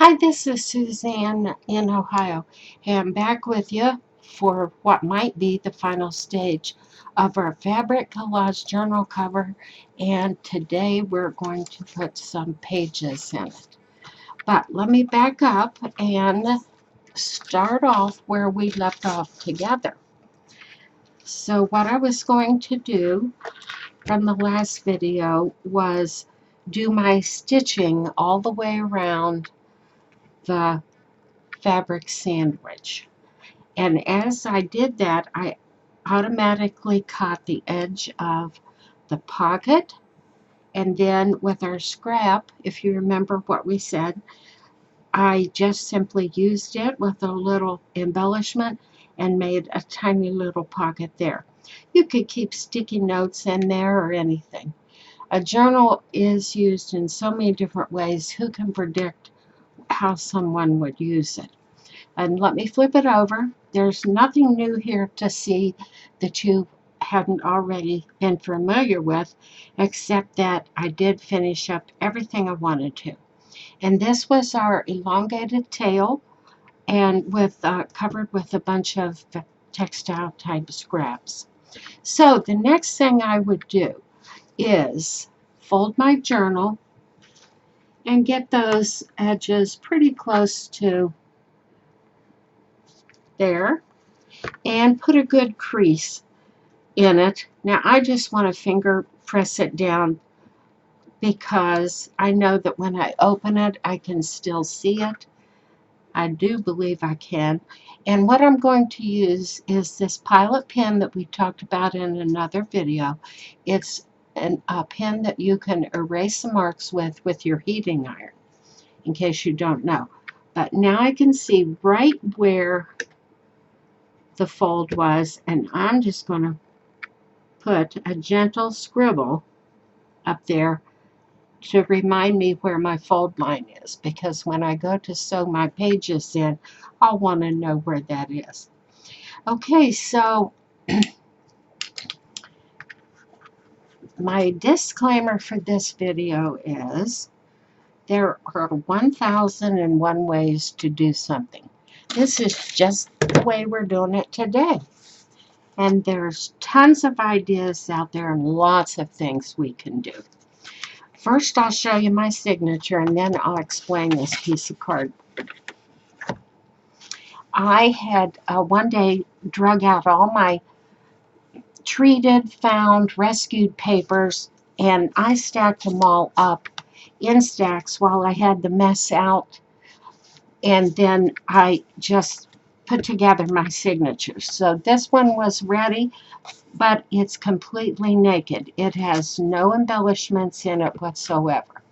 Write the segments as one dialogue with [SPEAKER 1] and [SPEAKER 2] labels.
[SPEAKER 1] Hi, this is Suzanne in Ohio, and I'm back with you for what might be the final stage of our fabric collage journal cover, and today we're going to put some pages in it. But let me back up and start off where we left off together. So what I was going to do from the last video was do my stitching all the way around the fabric sandwich. And as I did that, I automatically caught the edge of the pocket. And then with our scrap, if you remember what we said, I just simply used it with a little embellishment and made a tiny little pocket there. You could keep sticky notes in there or anything. A journal is used in so many different ways. Who can predict how someone would use it? And let me flip it over. There's nothing new here to see that you hadn't already been familiar with, except that I did finish up everything I wanted to. And this was our elongated tail and with covered with a bunch of textile type scraps. So the next thing I would do is fold my journal and get those edges pretty close to there and put a good crease in it. Now I just want to finger press it down because I know that when I open it I can still see it. I do believe I can. And what I'm going to use is this pilot pen that we talked about in another video. It's a pen that you can erase the marks with your heating iron, in case you don't know. But now I can see right where the fold was, and I'm just going to put a gentle scribble up there to remind me where my fold line is, because when I go to sew my pages in, I'll want to know where that is. Okay, so my disclaimer for this video is there are 1,001 ways to do something. This is just the way we're doing it today. And there's tons of ideas out there and lots of things we can do. First, I'll show you my signature, and then I'll explain this piece of card. I had one day drug out all my treated, found, rescued papers, and I stacked them all up in stacks while I had the mess out, and then I just put together my signatures. So this one was ready, but it's completely naked. It has no embellishments in it whatsoever.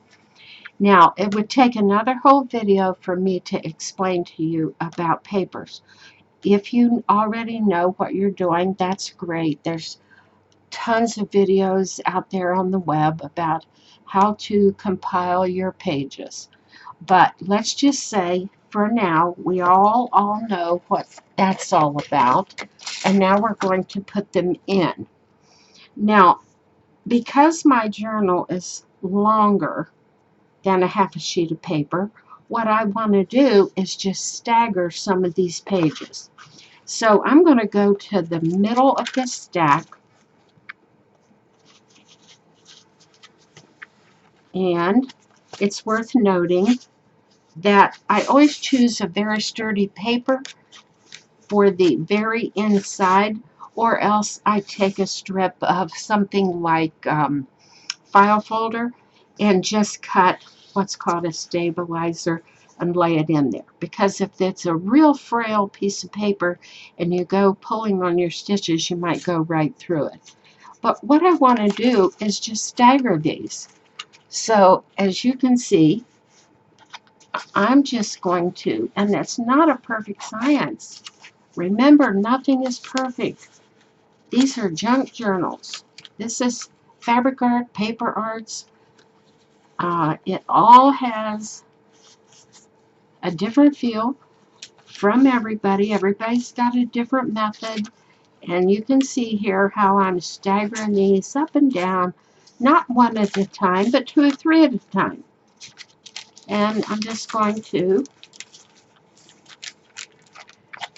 [SPEAKER 1] Now, it would take another whole video for me to explain to you about papers. If you already know what you're doing, that's great. There's tons of videos out there on the web about how to compile your pages. But let's just say, for now, we all know what that's all about. And now we're going to put them in. Now, because my journal is longer than a half a sheet of paper, what I want to do is just stagger some of these pages. So I'm going to go to the middle of this stack, and it's worth noting that I always choose a very sturdy paper for the very inside, or else I take a strip of something like file folder and just cut what's called a stabilizer and lay it in there. Because if it's a real frail piece of paper and you go pulling on your stitches, you might go right through it. But what I want to do is just stagger these. So as you can see, I'm just going to, and it's not a perfect science. Remember, nothing is perfect. These are junk journals. This is fabric art, paper arts. It all has a different feel from everybody. Everybody's got a different method. And you can see here how I'm staggering these up and down, not one at a time, but two or three at a time. And I'm just going to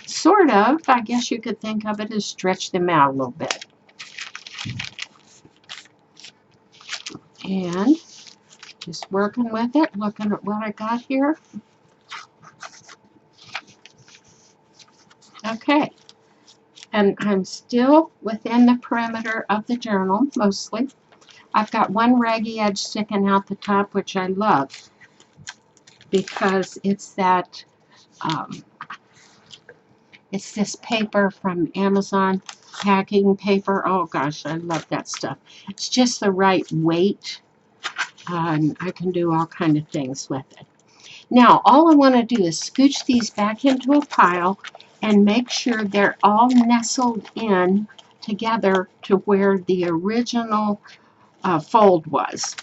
[SPEAKER 1] sort of, I guess you could think of it as stretch them out a little bit. And just working with it, looking at what I got here. Okay. And I'm still within the perimeter of the journal, mostly. I've got one raggy edge sticking out the top, which I love, because it's that, it's this paper from Amazon, packing paper. Oh gosh, I love that stuff. It's just the right weight, and I can do all kind of things with it. Now, all I want to do is scooch these back into a pile and make sure they're all nestled in together to where the original fold was.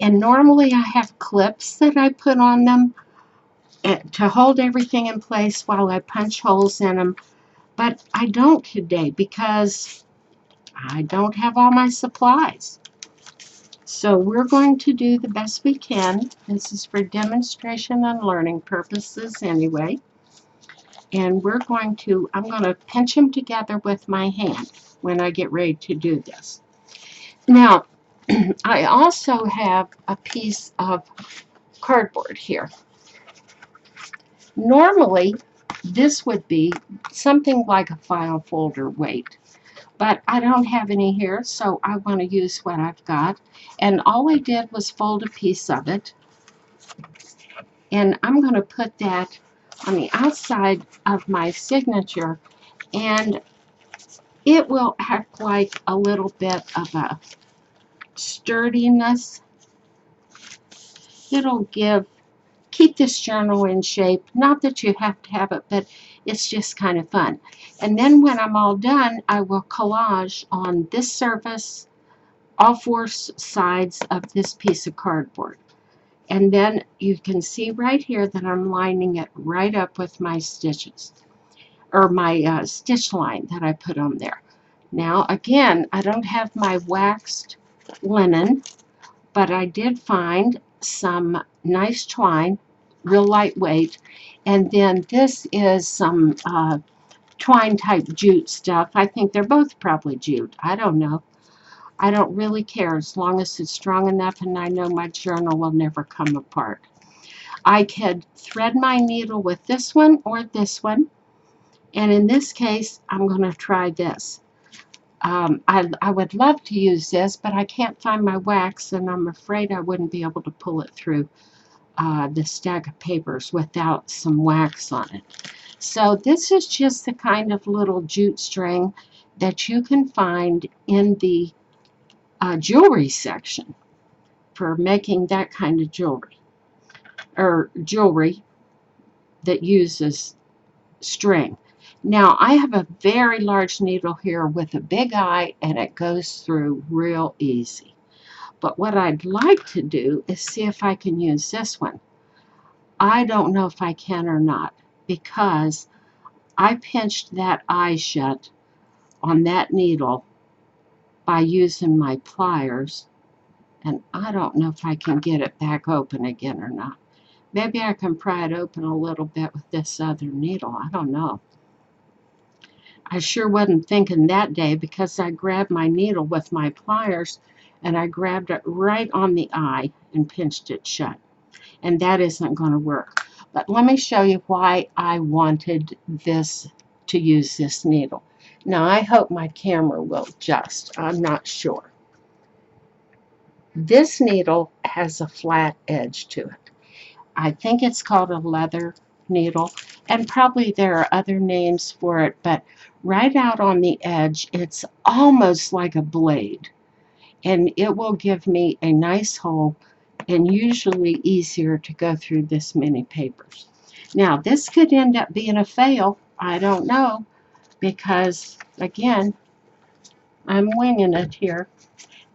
[SPEAKER 1] And normally I have clips that I put on them to hold everything in place while I punch holes in them, but I don't today because I don't have all my supplies. So we're going to do the best we can. This is for demonstration and learning purposes anyway. And we're going to, I'm going to pinch them together with my hand when I get ready to do this. Now, I also have a piece of cardboard here. Normally, this would be something like a file folder weight, but I don't have any here, so I want to use what I've got. And all I did was fold a piece of it, and I'm going to put that on the outside of my signature, and it will act like a little bit of a sturdiness. It'll keep this journal in shape. Not that you have to have it, but it's just kind of fun. And then when I'm all done, I will collage on this surface, all four sides of this piece of cardboard. And then you can see right here that I'm lining it right up with my stitches, or my stitch line that I put on there. Now, again, I don't have my waxed linen, but I did find some nice twine, real lightweight, and then this is some twine type jute stuff. I think they're both probably jute. I don't know. I don't really care as long as it's strong enough and I know my journal will never come apart. I could thread my needle with this one or this one, and in this case I'm going to try this. I would love to use this, but I can't find my wax, and I'm afraid I wouldn't be able to pull it through the stack of papers without some wax on it. So this is just the kind of little jute string that you can find in the jewelry section for making that kind of jewelry, or jewelry that uses string. Now, I have a very large needle here with a big eye, and it goes through real easy. But what I'd like to do is see if I can use this one. I don't know if I can or not, because I pinched that eye shut on that needle by using my pliers, and I don't know if I can get it back open again or not. Maybe I can pry it open a little bit with this other needle. I don't know. I sure wasn't thinking that day, because I grabbed my needle with my pliers and I grabbed it right on the eye and pinched it shut. And that isn't going to work. But let me show you why I wanted to use this needle. Now, I hope my camera will adjust. I'm not sure. This needle has a flat edge to it. I think it's called a leather needle, and probably there are other names for it, but right out on the edge, it's almost like a blade, and it will give me a nice hole and usually easier to go through this many papers. Now, this could end up being a fail. I don't know, because again, I'm winging it here.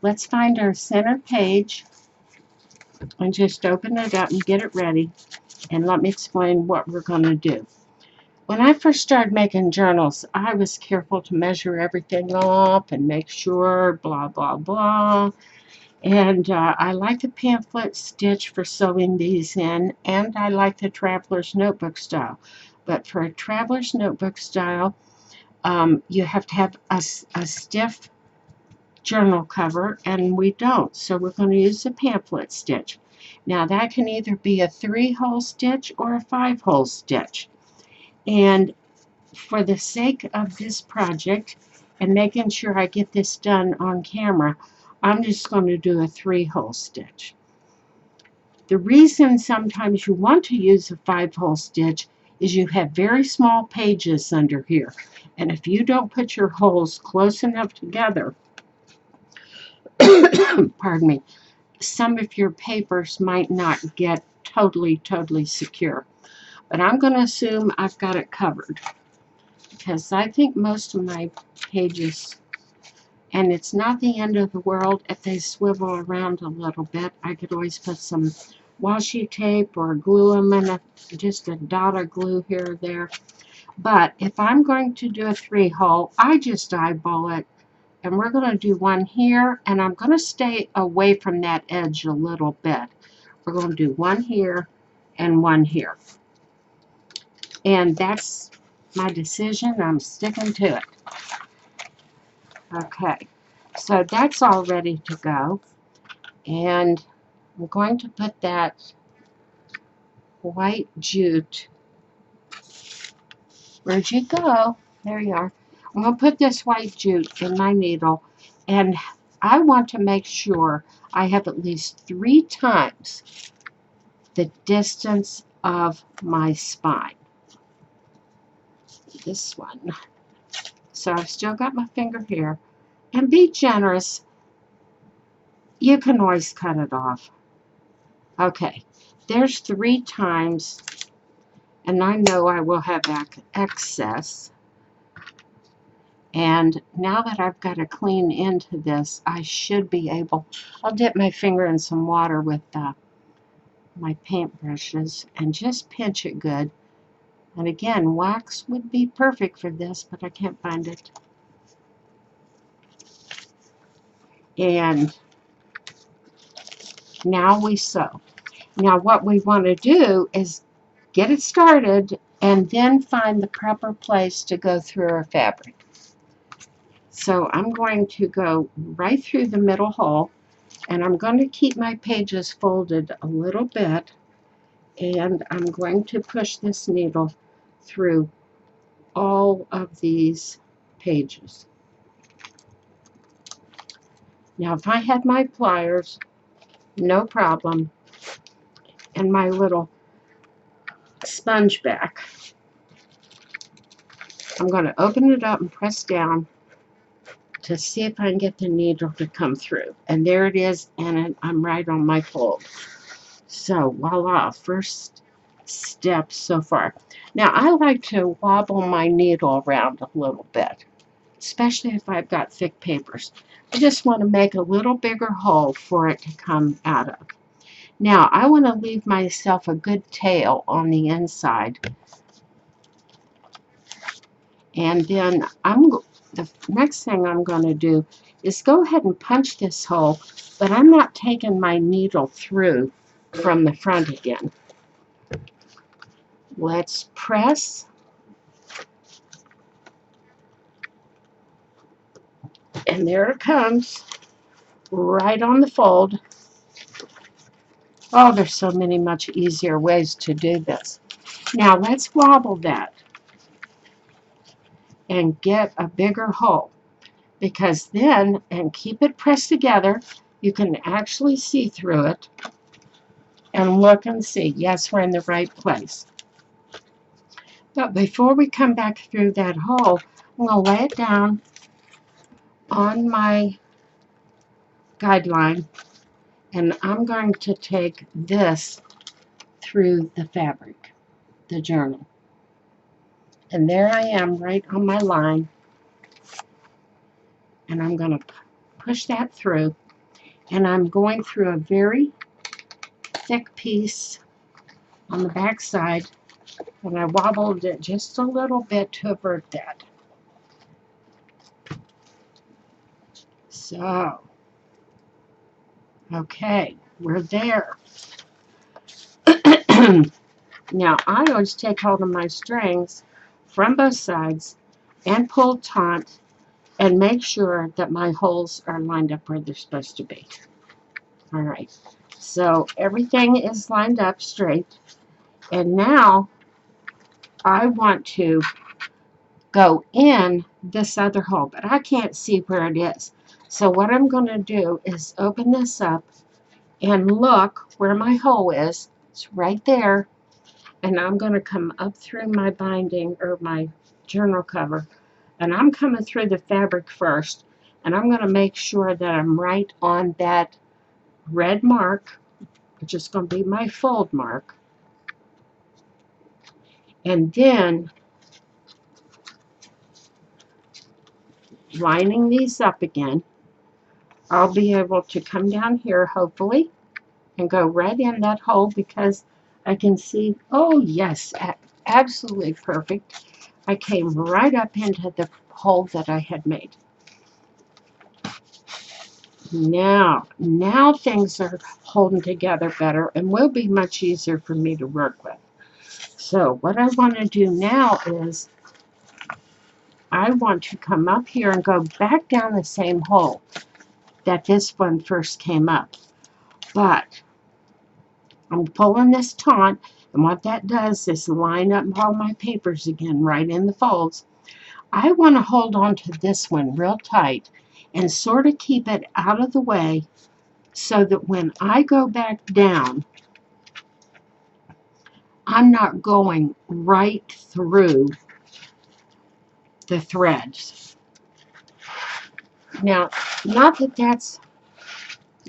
[SPEAKER 1] Let's find our center page and just open it up and get it ready. And let me explain what we're going to do. When I first started making journals, I was careful to measure everything off and make sure, blah, blah, blah. And I like the pamphlet stitch for sewing these in, and I like the traveler's notebook style. But for a traveler's notebook style, you have to have a stiff journal cover, and we don't. So we're going to use the pamphlet stitch. Now that can either be a 3-hole stitch or a 5-hole stitch. And for the sake of this project and making sure I get this done on camera, I'm just going to do a 3-hole stitch. The reason sometimes you want to use a 5-hole stitch is you have very small pages under here. And if you don't put your holes close enough together, pardon me, some of your papers might not get totally secure. But I'm going to assume I've got it covered, because I think most of my pages, and it's not the end of the world if they swivel around a little bit. I could always put some washi tape or glue them in just a dot of glue here or there. But if I'm going to do a 3-hole, I just eyeball it. And we're going to do one here, and I'm going to stay away from that edge a little bit. We're going to do one here and one here. And that's my decision. I'm sticking to it. Okay, so that's all ready to go. And I'm going to put that white jute. Where'd you go? There you are. I'm going to put this white jute in my needle, and I want to make sure I have at least 3 times the distance of my spine. This one. So I've still got my finger here. And be generous. You can always cut it off. Okay, there's 3 times, and I know I will have excess. And now that I've got a clean end to this, I should be able, I'll dip my finger in some water with my paint brushes and just pinch it good. And again, wax would be perfect for this, but I can't find it. And now we sew. Now what we want to do is get it started and then find the proper place to go through our fabric. So I'm going to go right through the middle hole, and I'm going to keep my pages folded a little bit, and I'm going to push this needle through all of these pages. Now if I had my pliers, no problem, and my little sponge back, I'm going to open it up and press down to see if I can get the needle to come through. And there it is, and I'm right on my fold. So voila, first step so far. Now I like to wobble my needle around a little bit, especially if I've got thick papers. I just want to make a little bigger hole for it to come out of. Now I want to leave myself a good tail on the inside. And then the next thing I'm going to do is go ahead and punch this hole, but I'm not taking my needle through from the front again. Let's press. And there it comes, right on the fold. Oh, there's so many much easier ways to do this. Now let's wobble that and get a bigger hole, because then, and keep it pressed together, you can actually see through it and look and see, yes, we're in the right place. But before we come back through that hole, I'm going to lay it down on my guideline, and I'm going to take this through the fabric, the journal. And there I am right on my line, and I'm going to push that through, and I'm going through a very thick piece on the back side, and I wobbled it just a little bit to avert that. So Okay, we're there. Now I always take hold of my strings from both sides and pull taut and make sure that my holes are lined up where they're supposed to be. All right, so everything is lined up straight, and now I want to go in this other hole, but I can't see where it is. So what I'm going to do is open this up and look where my hole is. It's right there. And I'm going to come up through my binding or my journal cover. And I'm coming through the fabric first. And I'm going to make sure that I'm right on that red mark, which is going to be my fold mark. And then lining these up again, I'll be able to come down here, hopefully, and go right in that hole because I can see, oh yes, absolutely perfect. I came right up into the hole that I had made. Now things are holding together better and will be much easier for me to work with. So what I want to do now is I want to come up here and go back down the same hole that this one first came up. But I'm pulling this taut, and what that does is line up all my papers again right in the folds. I want to hold on to this one real tight and sort of keep it out of the way so that when I go back down, I'm not going right through the threads. Now, not that that's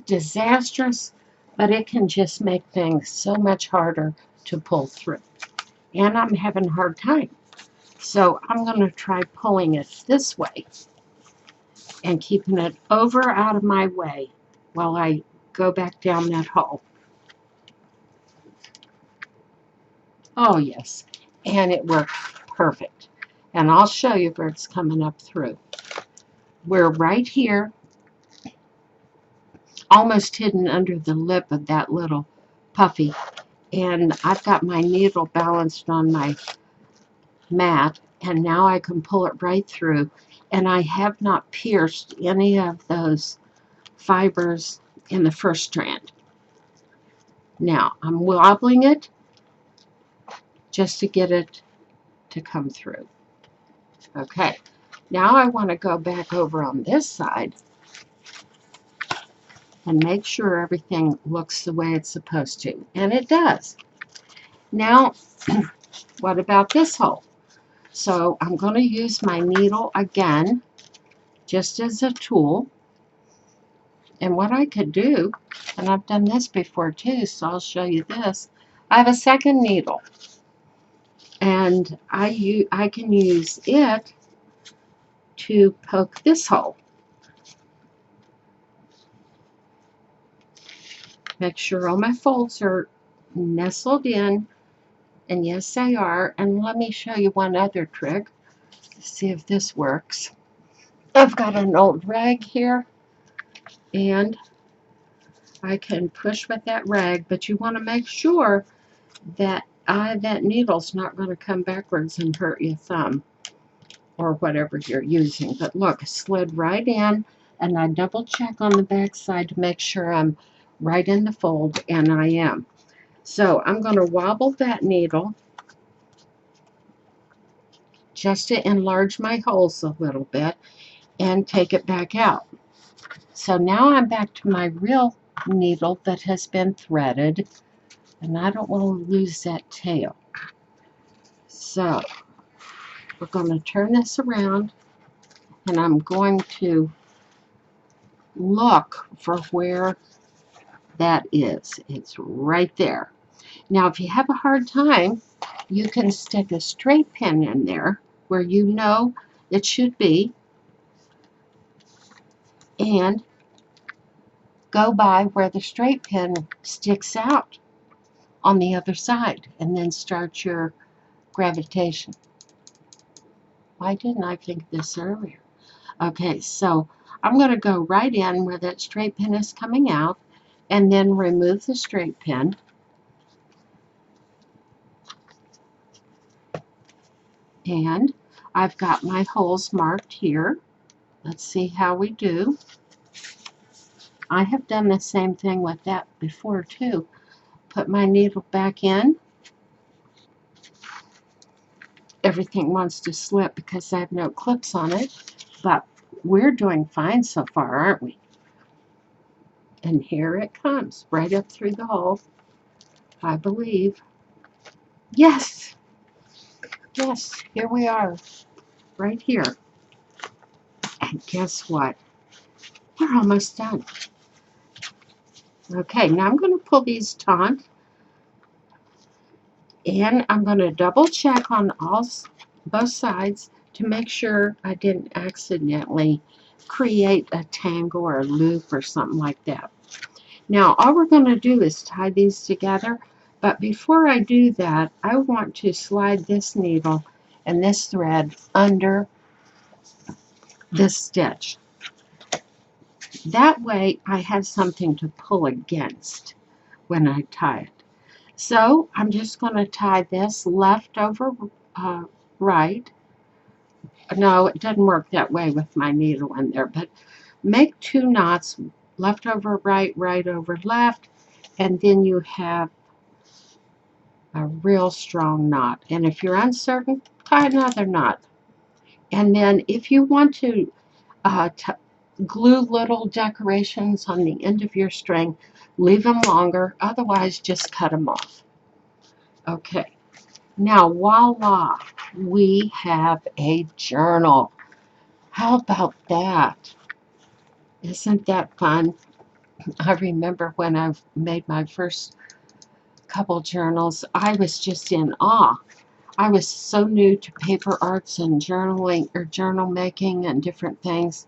[SPEAKER 1] disastrous, but it can just make things so much harder to pull through. And I'm having a hard time. So I'm going to try pulling it this way and keeping it over out of my way while I go back down that hole. Oh yes, and it worked perfect. And I'll show you where it's coming up through. We're right here, almost hidden under the lip of that little puffy. And I've got my needle balanced on my mat, and now I can pull it right through. And I have not pierced any of those fibers in the first strand. Now I'm wobbling it just to get it to come through. Okay, now I want to go back over on this side and make sure everything looks the way it's supposed to, and it does. Now, what about this hole? So I'm going to use my needle again, just as a tool. And what I could do, and I've done this before too, so I'll show you this. I have a second needle, and I can use it to poke this hole. Make sure all my folds are nestled in, and yes they are. And let me show you one other trick. See if this works. I've got an old rag here, and I can push with that rag, but you want to make sure that that needle's not going to come backwards and hurt your thumb or whatever you're using. But look, it slid right in, and I double check on the back side to make sure I'm right in the fold, and I am. So I'm going to wobble that needle just to enlarge my holes a little bit and take it back out. So now I'm back to my real needle that has been threaded, and I don't want to lose that tail. So we're going to turn this around, and I'm going to look for where that is. It's right there. Now, if you have a hard time, you can stick a straight pin in there where you know it should be and go by where the straight pin sticks out on the other side and then start your gravitation. Why didn't I think this earlier? Okay, so I'm going to go right in where that straight pin is coming out, and then remove the straight pin. And I've got my holes marked here. Let's see how we do. I have done the same thing with that before too. Put my needle back in. Everything wants to slip because I have no clips on it, but we're doing fine so far, aren't we? And here it comes, right up through the hole, I believe. Yes, yes, here we are, right here. And guess what? We're almost done. Okay, now I'm going to pull these taut, and I'm going to double check on both sides to make sure I didn't accidentally create a tangle or a loop or something like that. Now all we're going to do is tie these together, but before I do that, I want to slide this needle and this thread under this stitch. That way I have something to pull against when I tie it. So I'm just going to tie this left over right. No, it doesn't work that way with my needle in there, but make 2 knots, left over right, right over left, and then you have a real strong knot. And if you're uncertain, tie another knot. And then if you want to glue little decorations on the end of your string, leave them longer, otherwise just cut them off. Okay. Now, voila, we have a journal. How about that? Isn't that fun? I remember when I made my first couple journals, I was just in awe. I was so new to paper arts and journaling or journal making and different things.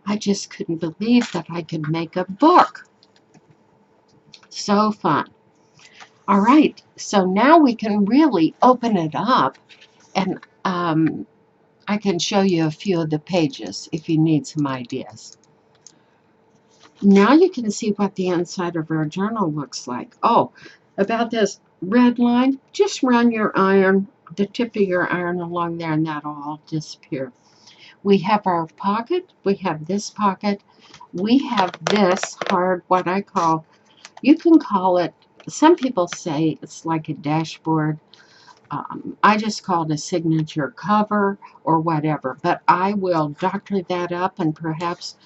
[SPEAKER 1] I just couldn't believe that I could make a book. So fun. All right, so now we can really open it up, and I can show you a few of the pages if you need some ideas. Now you can see what the inside of our journal looks like. Oh, about this red line, just run your iron, the tip of your iron along there, and that'll all disappear. We have our pocket, we have this pocket, we have this hard, what I call, you can call it, some people say it's like a dashboard. I just call it a signature cover or whatever, but I will doctor that up, and perhaps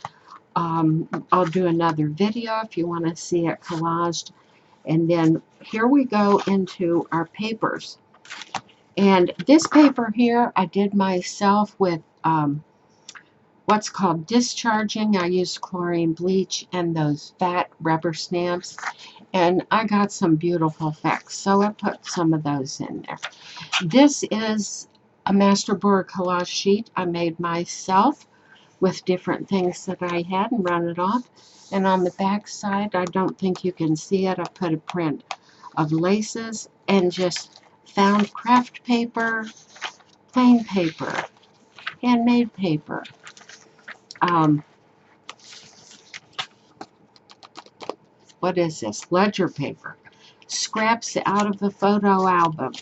[SPEAKER 1] I'll do another video if you want to see it collaged. And then here we go into our papers. And this paper here I did myself with what's called discharging. I used chlorine bleach and those fat rubber stamps, and I got some beautiful effects, so I put some of those in there. This is a masterboard collage sheet I made myself with different things that I had and run it off. And on the back side, I don't think you can see it, I put a print of laces and just found craft paper, plain paper, handmade paper. What is this? Ledger paper. Scraps out of a photo album.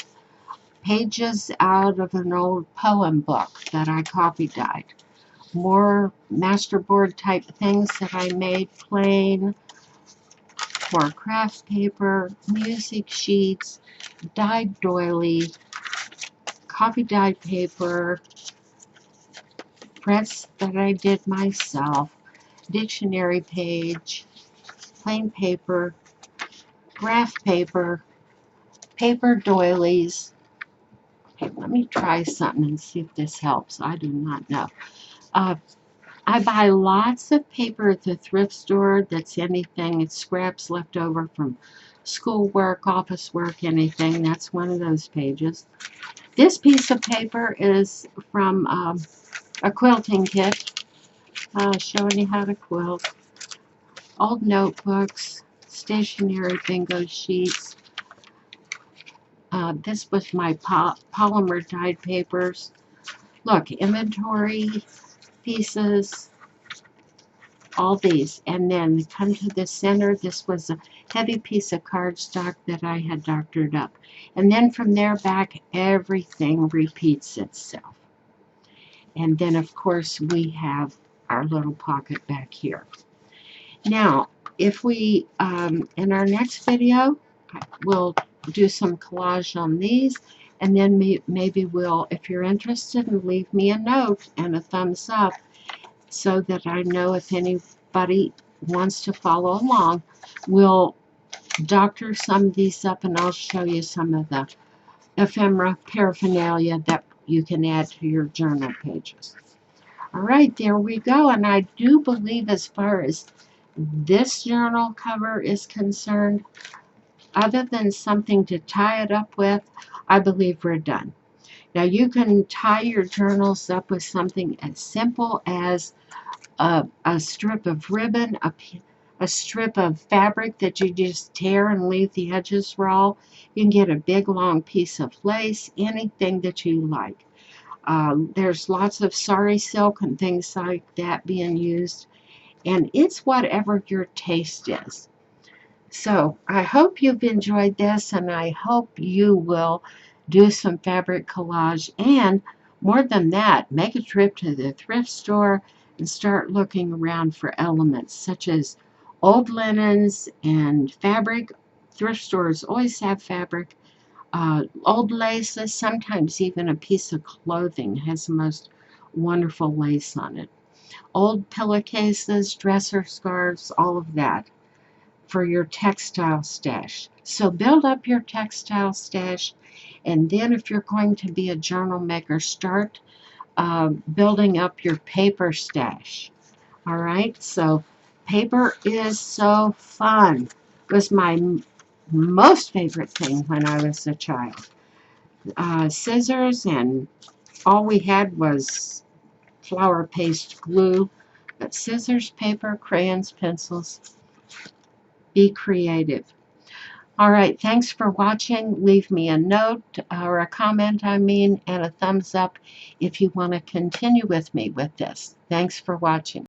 [SPEAKER 1] Pages out of an old poem book that I copy dyed. More masterboard type things that I made plain, more craft paper, music sheets, dyed doily, copy dyed paper, prints that I did myself, dictionary page, plain paper, graph paper, paper doilies. Okay, let me try something and see if this helps. I do not know. I buy lots of paper at the thrift store that's anything, it's scraps left over from schoolwork, office work, anything. That's one of those pages. This piece of paper is from a quilting kit, showing you how to quilt. Old notebooks, stationery bingo sheets. This was my polymer dyed papers. Look, inventory pieces, all these, and then come to the center. This was a heavy piece of cardstock that I had doctored up, and then from there back everything repeats itself. And then of course we have our little pocket back here. Now if we in our next video we'll do some collage on these, and then maybe we'll, if you're interested, leave me a note and a thumbs up so that I know if anybody wants to follow along. We'll doctor some of these up, and I'll show you some of the ephemera paraphernalia that you can add to your journal pages. All right, there we go. And I do believe, as far as this journal cover is concerned, other than something to tie it up with, I believe we're done. Now you can tie your journals up with something as simple as a strip of ribbon, a strip of fabric that you just tear and leave the edges raw. You can get a big long piece of lace, anything that you like. There's lots of sari silk and things like that being used, and it's whatever your taste is. So I hope you've enjoyed this, and I hope you will do some fabric collage, and more than that, make a trip to the thrift store and start looking around for elements such as old linens and fabric. Thrift stores always have fabric, old laces, sometimes even a piece of clothing has the most wonderful lace on it. Old pillowcases, dresser scarves, all of that for your textile stash. So build up your textile stash, and then if you're going to be a journal maker, start building up your paper stash. All right, so paper is so fun. It was my most favorite thing when I was a child. Scissors, and all we had was flour paste glue, but scissors, paper, crayons, pencils. Be creative. All right, thanks for watching. Leave me a note or a comment, and a thumbs up if you want to continue with me with this. Thanks for watching.